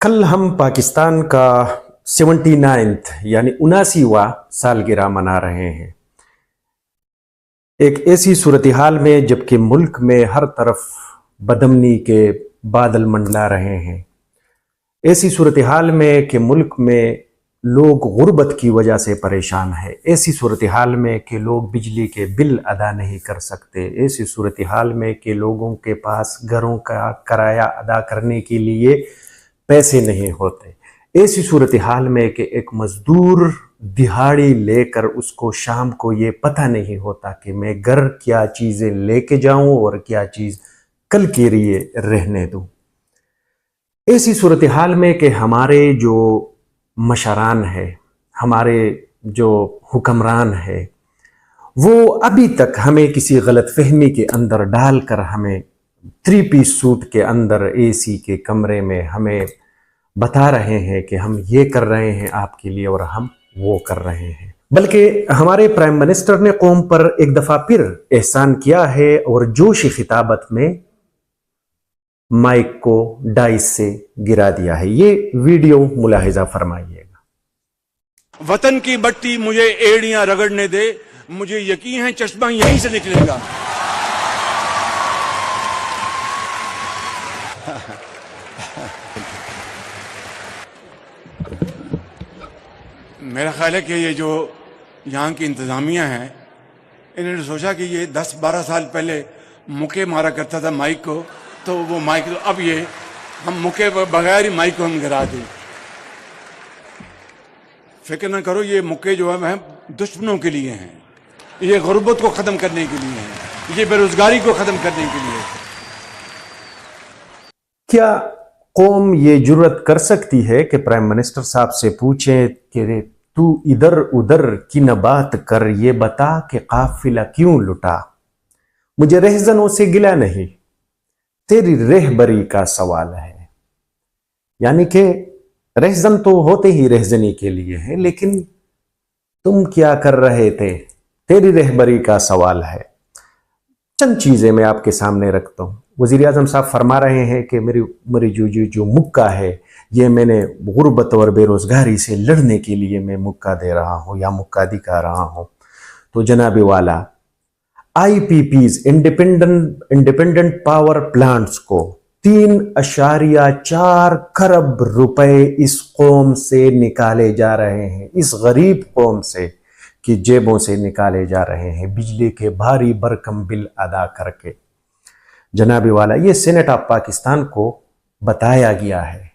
कल हम पाकिस्तान का 79th यानी 79वां सालगिरह मना रहे हैं। एक ऐसी सूरत हाल में जबकि मुल्क में हर तरफ बदअमनी के बादल मंडला रहे हैं, ऐसी सूरत हाल में कि मुल्क में लोग गुर्बत की वजह से परेशान है, ऐसी सूरत हाल में कि लोग बिजली के बिल अदा नहीं कर सकते, ऐसी सूरत हाल में कि लोगों के पास घरों का किराया अदा करने के लिए पैसे नहीं होते, ऐसी सूरत हाल में कि एक मजदूर दिहाड़ी लेकर उसको शाम को ये पता नहीं होता कि मैं घर क्या चीज़ें लेके जाऊं और क्या चीज़ कल के लिए रहने दूं। ऐसी सूरत हाल में कि हमारे जो मशरान है, हमारे जो हुक्मरान है, वो अभी तक हमें किसी गलत फहमी के अंदर डालकर हमें 3 पीस सूट के अंदर एसी के कमरे में हमें बता रहे हैं कि हम ये कर रहे हैं आपके लिए और हम वो कर रहे हैं। बल्कि हमारे प्राइम मिनिस्टर ने कौम पर एक दफ़ा फिर एहसान किया है और जोशी खिताबत में माइक को डाइस से गिरा दिया है। ये वीडियो मुलाहिजा फरमाइएगा। वतन की बट्टी मुझे एड़ियां रगड़ने दे, मुझे यकीन है चश्मा यहीं से निकलेगा। मेरा ख्याल है कि ये जो यहाँ की इंतज़ामिया है, इन्होंने सोचा कि ये 10-12 साल पहले मुक्के मारा करता था माइक को, तो वो माइक अब ये हम मुक्के बगैर ही माइक को हम गिरा दें। फिक्र ना करो, ये मुक्के जो है दुश्मनों के लिए हैं, ये गुर्बत को ख़त्म करने के लिए हैं, ये बेरोज़गारी को ख़त्म करने के लिए। क्या कौम ये जुर्रत कर सकती है कि प्राइम मिनिस्टर साहब से पूछे कि तू इधर उधर की न बात कर, ये बता कि काफिला क्यों लुटा? मुझे रहजनों से गिला नहीं, तेरी रहबरी का सवाल है। यानी कि रहजन तो होते ही रहजनी के लिए है, लेकिन तुम क्या कर रहे थे, तेरी रहबरी का सवाल है। चंद चीजें मैं आपके सामने रखता हूँ। वज़ीर आज़म साहब फरमा रहे हैं कि मेरी जो मुक्का है, ये मैंने गुर्बत और बेरोज़गारी से लड़ने के लिए मैं मुक्का दे रहा हूँ या मुक्का दिखा रहा हूँ। तो जनाब वाला, IPPs इंडिपेंडेंट पावर प्लांट्स को 3.4 खरब रुपए इस कौम से निकाले जा रहे हैं, इस गरीब कौम से की जेबों से निकाले जा रहे हैं, बिजली के भारी भरकम बिल अदा करके। जनाब वाला, ये सेनेट ऑफ पाकिस्तान को बताया गया है